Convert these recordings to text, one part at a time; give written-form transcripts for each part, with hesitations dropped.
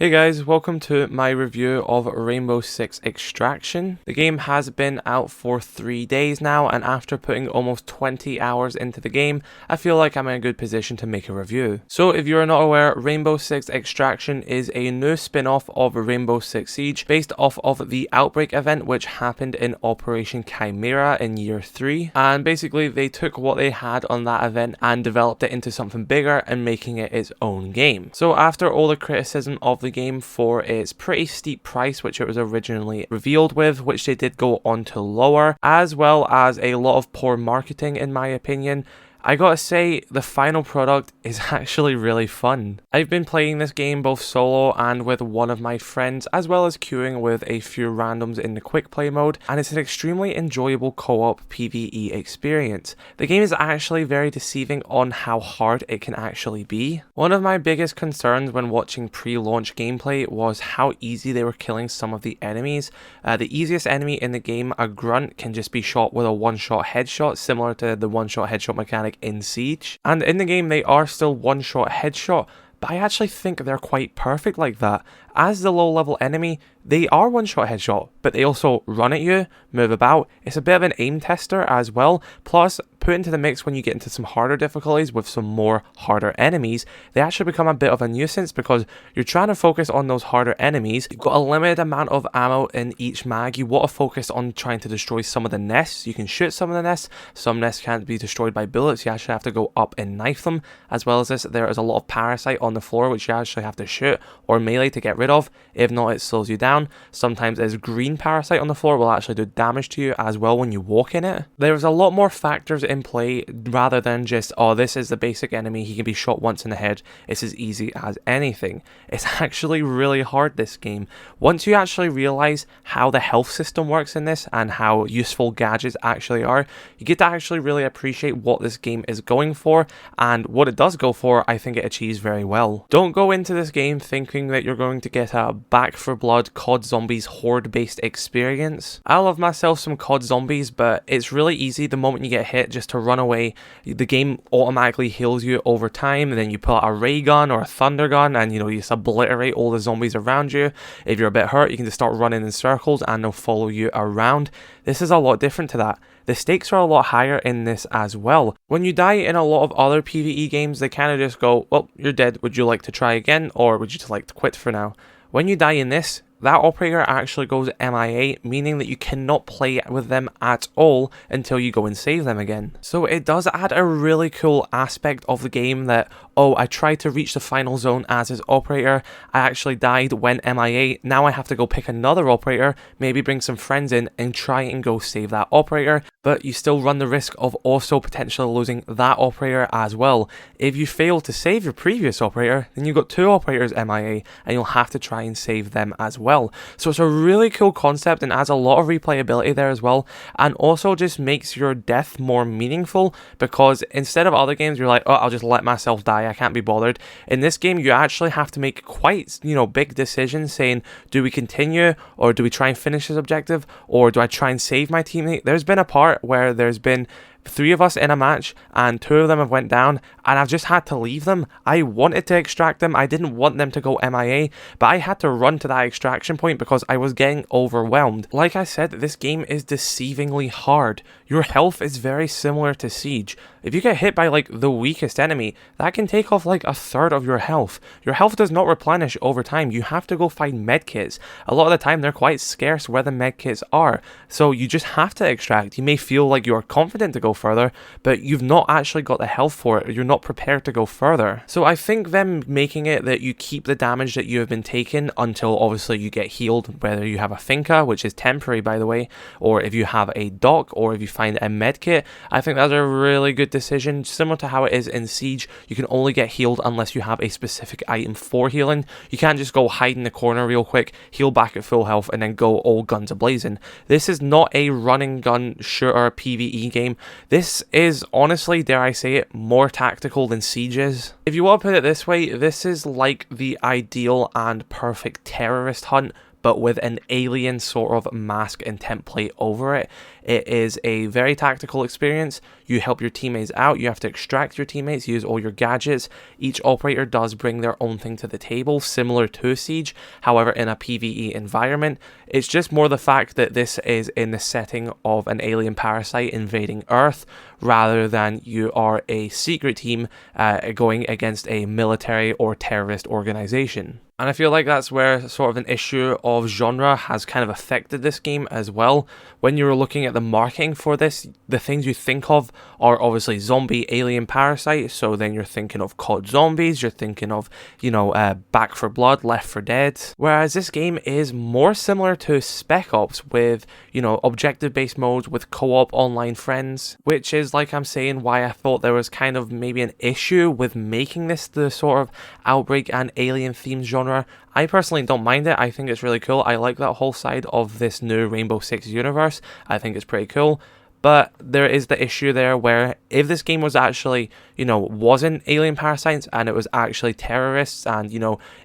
Hey guys, welcome to my review of Rainbow Six Extraction. The game has been out for 3 days now, and after putting almost 20 hours into the game, I feel like I'm in a good position to make a review. So if you're not aware, Rainbow Six Extraction is a new spin-off of Rainbow Six Siege based off of the Outbreak event which happened in Operation Chimera in year 3, and basically they took what they had on that event and developed it into something bigger and making it its own game. So after all the criticism of the game for its pretty steep price which it was originally revealed with, which they did go on to lower, as well as a lot of poor marketing in my opinion, I gotta say, the final product is actually really fun. I've been playing this game both solo and with one of my friends, as well as queuing with a few randoms in the quick play mode, and it's an extremely enjoyable co-op PVE experience. The game is actually very deceiving on how hard it can actually be. One of my biggest concerns when watching pre-launch gameplay was how easy they were killing some of the enemies. The easiest enemy in the game, a grunt, can just be shot with a one-shot headshot, similar to the one-shot headshot mechanic in Siege, and in the game they are still one-shot headshot, but I actually think they're quite perfect like that. As the low-level enemy, they are one-shot headshot, but they also run at you, move about. It's a bit of an aim tester as well, plus put into the mix when you get into some harder difficulties with some more harder enemies, they actually become a bit of a nuisance because you're trying to focus on those harder enemies. You've got a limited amount of ammo in each mag. You want to focus on trying to destroy some of the nests. You can shoot some of the nests. Some nests can't be destroyed by bullets. You actually have to go up and knife them. As well as this, there is a lot of parasite on the floor which you actually have to shoot or melee to get rid of. If not, it slows you down. Sometimes there's green parasite on the floor will actually do damage to you as well when you walk in it. There's a lot more factors in play rather than just, oh, this is the basic enemy, he can be shot once in the head, it's as easy as anything. It's actually really hard, this game. Once you actually realize how the health system works in this and how useful gadgets actually are, you get to actually really appreciate what this game is going for, and what it does go for, I think it achieves very well. Don't go into this game thinking that you're going to get a Back 4 Blood COD Zombies horde based experience. I love myself some COD Zombies, but it's really easy the moment you get hit just to run away. The game automatically heals you over time, and then you pull out a ray gun or a thunder gun and you just obliterate all the zombies around you. If you're a bit hurt, you can just start running in circles and they'll follow you around. This is a lot different to that. The stakes are a lot higher in this as well. When you die in a lot of other PvE games, they kind of just go, well, you're dead, would you like to try again, or would you just like to quit for now? When you die in this, that operator actually goes MIA, meaning that you cannot play with them at all until you go and save them again. So it does add a really cool aspect of the game that, oh, I tried to reach the final zone as his operator, I actually died, went MIA, now I have to go pick another operator, maybe bring some friends in and try and go save that operator, but you still run the risk of also potentially losing that operator as well. If you fail to save your previous operator, then you've got 2 operators MIA and you'll have to try and save them as well. So it's a really cool concept and adds a lot of replayability there as well, and also just makes your death more meaningful, because instead of other games you're like, oh, I'll just let myself die, I can't be bothered. In this game you actually have to make quite big decisions saying, do we continue, or do we try and finish this objective, or do I try and save my teammate? There's been a part where there's been 3 of us in a match and 2 of them have went down and I've just had to leave them. I wanted to extract them, I didn't want them to go MIA, but I had to run to that extraction point because I was getting overwhelmed. Like I said, this game is deceivingly hard. Your health is very similar to Siege. If you get hit by like the weakest enemy, that can take off like a third of your health. Your health does not replenish over time. You have to go find medkits. A lot of the time they're quite scarce where the medkits are, so you just have to extract. You may feel like you're confident to go further, but you've not actually got the health for it, or you're not prepared to go further. So I think them making it that you keep the damage that you have been taking until obviously you get healed, whether you have a Finca, which is temporary by the way, or if you have a dock, or if you find a medkit, I think that's a really good decision. Similar to how it is in Siege, you can only get healed unless you have a specific item for healing. You can't just go hide in the corner real quick, heal back at full health, and then go all guns a-blazing. This is not a running gun shooter PvE game. This is honestly, dare I say it, more tactical than Siege is. If you want to put it this way, this is like the ideal and perfect terrorist hunt, but with an alien sort of mask and template over it. It is a very tactical experience. You help your teammates out, you have to extract your teammates, use all your gadgets. Each operator does bring their own thing to the table, similar to Siege, however in a PVE environment. It's just more the fact that this is in the setting of an alien parasite invading Earth, rather than you are a secret team going against a military or terrorist organization. And I feel like that's where sort of an issue of genre has kind of affected this game as well. When you're looking at the marketing for this, the things you think of are obviously zombie, alien, parasite. So then you're thinking of COD Zombies, you're thinking of, Back 4 Blood, Left 4 Dead. Whereas this game is more similar to Spec Ops with, objective-based modes with co-op online friends, which is, like I'm saying, why I thought there was kind of maybe an issue with making this the sort of Outbreak and alien themed genre. I personally don't mind it. I think it's really cool. I like that whole side of this new Rainbow Six universe. I think it's pretty cool. But there is the issue there where if this game was actually, wasn't alien parasites and it was actually terrorists and,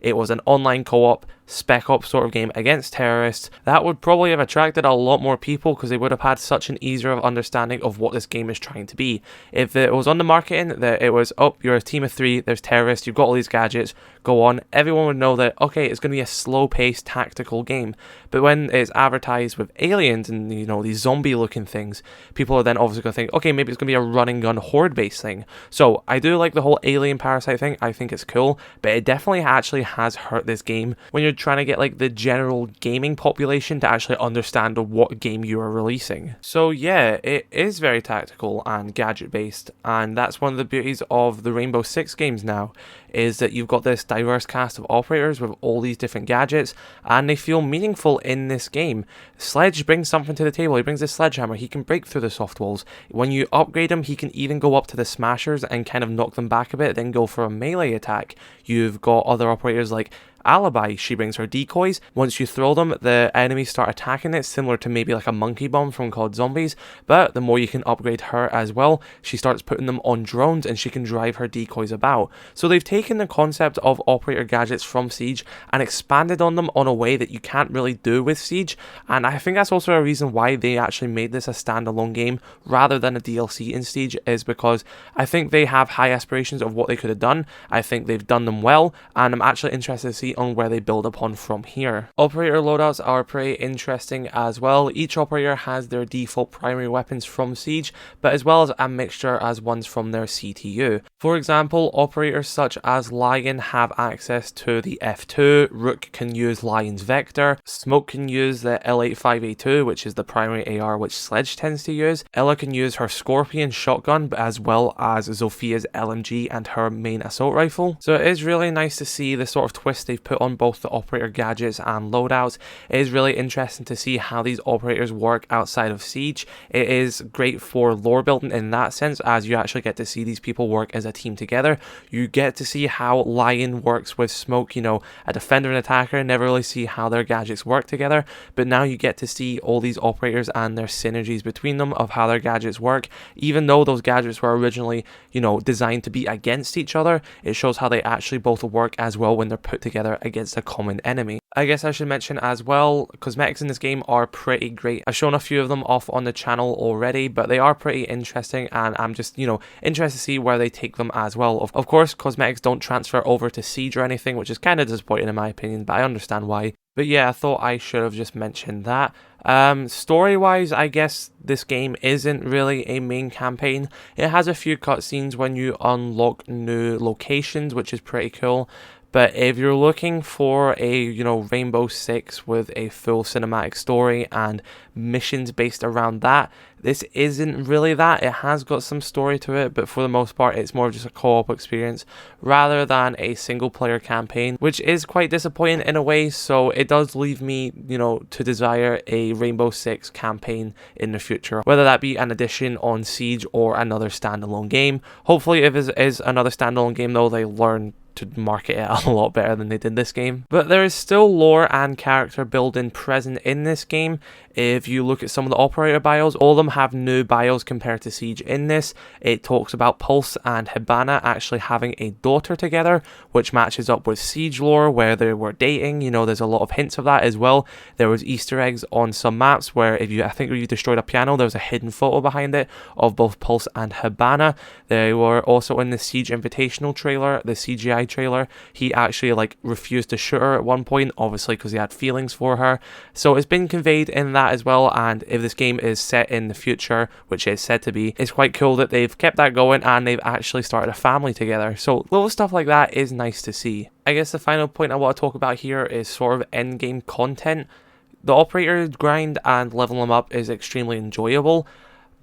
it was an online co-op Spec Ops sort of game against terrorists, that would probably have attracted a lot more people because they would have had such an easier understanding of what this game is trying to be. If it was on the marketing that it was, oh, you're a team of 3, there's terrorists, you've got all these gadgets, go on, everyone would know that, okay, it's going to be a slow-paced tactical game. But when it's advertised with aliens and, these zombie-looking things, people are then obviously going to think, okay, maybe it's going to be a run-and-gun horde-based thing. So I do like the whole alien parasite thing. I think it's cool, but it definitely actually has hurt this game when you're trying to get like the general gaming population to actually understand what game you are releasing. So yeah, it is very tactical and gadget based, and that's one of the beauties of the Rainbow Six games now, is that you've got this diverse cast of operators with all these different gadgets, and they feel meaningful in this game. Sledge brings something to the table. He brings a sledgehammer. He can break through the soft walls. When you upgrade him, he can even go up to the smashers and kind of knock them back a bit, then go for a melee attack. You've got other operators like Alibi. She brings her decoys. Once you throw them, the enemies start attacking it, similar to maybe like a monkey bomb from COD Zombies, but the more you can upgrade her as well, she starts putting them on drones and she can drive her decoys about. So they've taken the concept of operator gadgets from Siege and expanded on them on a way that you can't really do with Siege, and I think that's also a reason why they actually made this a standalone game rather than a DLC in Siege, is because I think they have high aspirations of what they could have done. I think they've done them well, and I'm actually interested to see on where they build upon from here. Operator loadouts are pretty interesting as well. Each operator has their default primary weapons from Siege, but as well as a mixture as ones from their CTU. For example, operators such as Lion have access to the F2, Rook can use Lion's Vector, Smoke can use the L85A2, which is the primary AR which Sledge tends to use, Ella can use her Scorpion shotgun, but as well as Zophia's LMG and her main assault rifle. So it is really nice to see the sort of twist they've put on both the operator gadgets and loadouts. It is really interesting to see how these operators work outside of Siege. It is great for lore building in that sense, as you actually get to see these people work as a team together. You get to see how Lion works with Smoke, a defender and attacker, never really see how their gadgets work together, but now you get to see all these operators and their synergies between them of how their gadgets work. Even though those gadgets were originally, designed to be against each other, it shows how they actually both work as well when they're put together against a common enemy. I guess I should mention as well, cosmetics in this game are pretty great. I've shown a few of them off on the channel already, but they are pretty interesting, and I'm just, interested to see where they take them as well. Of course, cosmetics don't transfer over to Siege or anything, which is kind of disappointing in my opinion, but I understand why. But yeah, I thought I should have just mentioned that. Story-wise, I guess this game isn't really a main campaign. It has a few cutscenes when you unlock new locations, which is pretty cool. But if you're looking for a, Rainbow Six with a full cinematic story and missions based around that, this isn't really that. It has got some story to it, but for the most part, it's more of just a co-op experience rather than a single-player campaign, which is quite disappointing in a way. So it does leave me, to desire a Rainbow Six campaign in the future, whether that be an addition on Siege or another standalone game. Hopefully, if it is another standalone game, though, they learn to market it a lot better than they did this game. But there is still lore and character building present in this game. If you look at some of the operator bios, all of them have new bios compared to Siege in this. It talks about Pulse and Hibana actually having a daughter together, which matches up with Siege lore where they were dating. You know, there's a lot of hints of that as well. There was Easter eggs on some maps where I think if you destroyed a piano, there was a hidden photo behind it of both Pulse and Hibana. They were also in the Siege Invitational trailer, the CGI trailer. He actually like refused to shoot her at one point, obviously because he had feelings for her. So it's been conveyed in that as well, and if this game is set in the future, which it's said to be, it's quite cool that they've kept that going and they've actually started a family together. So little stuff like that is nice to see. I guess the final point I want to talk about here is sort of end game content. The operator grind and leveling them up is extremely enjoyable,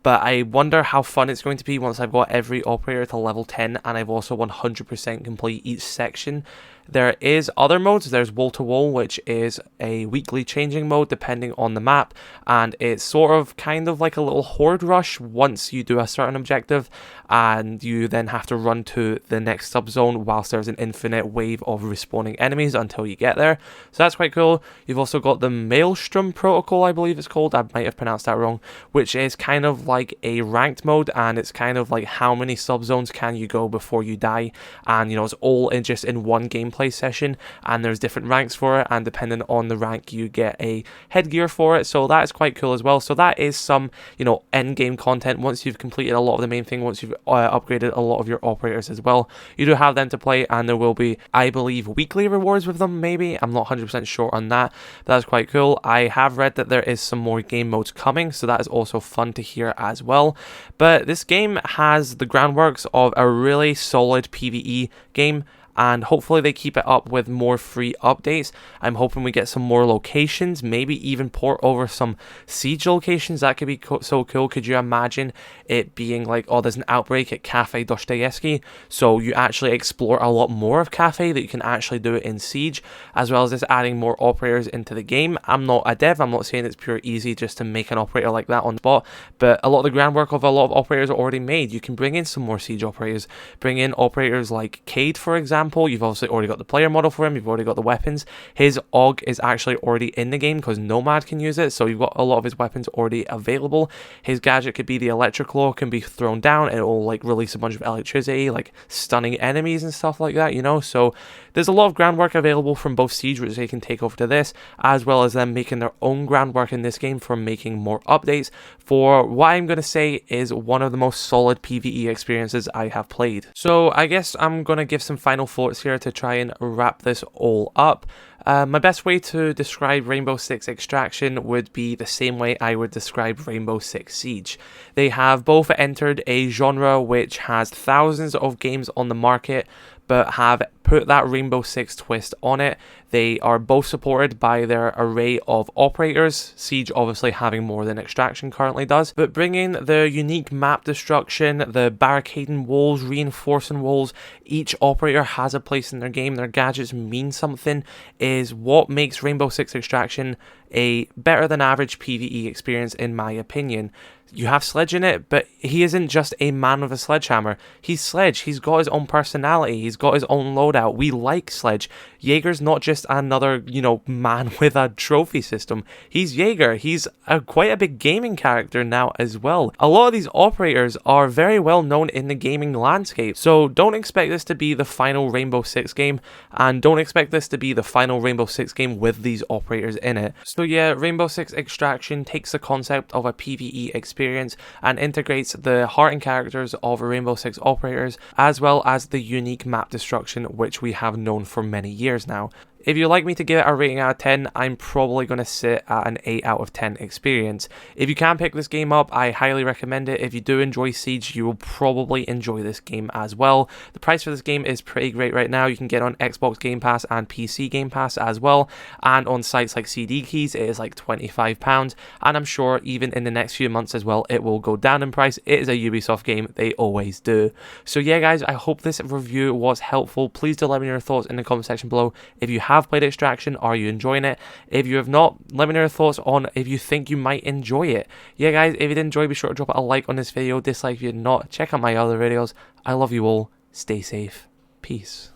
but I wonder how fun it's going to be once I've got every operator to level 10 and I've also 100% complete each section. There is other modes. There's wall to wall, which is a weekly changing mode depending on the map, and it's sort of kind of like a little horde rush once you do a certain objective, and you then have to run to the next subzone whilst there's an infinite wave of respawning enemies until you get there. So that's quite cool. You've also got the Maelstrom Protocol, I believe it's called. I might have pronounced that wrong, which is kind of like a ranked mode, and it's kind of like how many subzones can you go before you die, and you know, it's all in just in one gameplay session, and there's different ranks for it, and depending on the rank you get a headgear for it. So that is quite cool as well. So that is some, you know, end game content once you've completed a lot of the main thing, once you've upgraded a lot of your operators as well. You do have them to play, and there will be, I believe, weekly rewards with them. Maybe, I'm not 100% sure on that. That's quite cool. I have read that there is some more game modes coming, so that is also fun to hear as well. But this game has the groundworks of a really solid PVE game, and hopefully they keep it up with more free updates. I'm hoping we get some more locations, maybe even port over some Siege locations. That could be so cool. Could you imagine it being like, oh, there's an outbreak at Cafe Dostoevsky, so you actually explore a lot more of Cafe that you can actually do it in Siege, as well as just adding more operators into the game. I'm not a dev, I'm not saying it's pure easy just to make an operator like that on the spot, but a lot of the groundwork of a lot of operators are already made. You can bring in some more Siege operators, bring in operators like Cade, for example. You've obviously already got the player model for him, you've already got the weapons. His AUG is actually already in the game because Nomad can use it, so you've got a lot of his weapons already available. His gadget could be the electric claw, can be thrown down and it will like release a bunch of electricity, like stunning enemies and stuff like that, you know. So there's a lot of groundwork available from both Siege, which they can take over to this, as well as them making their own groundwork in this game for making more updates for what I'm going to say is one of the most solid PvE experiences I have played. So I guess I'm going to give some final thoughts here to try and wrap this all up. My best way to describe Rainbow Six Extraction would be the same way I would describe Rainbow Six Siege. They have both entered a genre which has thousands of games on the market, but have put that Rainbow Six twist on it. They are both supported by their array of operators, Siege obviously having more than Extraction currently does, but bringing the unique map destruction, the barricading walls, reinforcing walls, each operator has a place in their game, their gadgets mean something, is what makes Rainbow Six Extraction a better than average PvE experience in my opinion. You have Sledge in it, but he isn't just a man with a sledgehammer. He's Sledge. He's got his own personality. He's got his own loadout. We like Sledge. Jaeger's not just another, you know, man with a trophy system. He's Jaeger. He's quite a big gaming character now as well. A lot of these operators are very well known in the gaming landscape. So don't expect this to be the final Rainbow Six game, and don't expect this to be the final Rainbow Six game with these operators in it. So yeah, Rainbow Six Extraction takes the concept of a PvE experience and integrates the heart and characters of Rainbow Six operators, as well as the unique map destruction which we have known for many years now. If you'd like me to give it a rating out of 10, I'm probably going to sit at an 8 out of 10 experience. If you can pick this game up, I highly recommend it. If you do enjoy Siege, you will probably enjoy this game as well. The price for this game is pretty great right now. You can get on Xbox Game Pass and PC Game Pass as well, and on sites like CD Keys it is like £25, and I'm sure even in the next few months as well it will go down in price. It is a Ubisoft game, they always do. So yeah guys, I hope this review was helpful. Please do let me know your thoughts in the comment section below. If you have played Extraction, are you enjoying it? If you have not, let me know your thoughts on if you think you might enjoy it. Yeah guys, if you did enjoy, be sure to drop a like on this video, dislike if you did not. Check out my other videos. I love you all, stay safe, peace.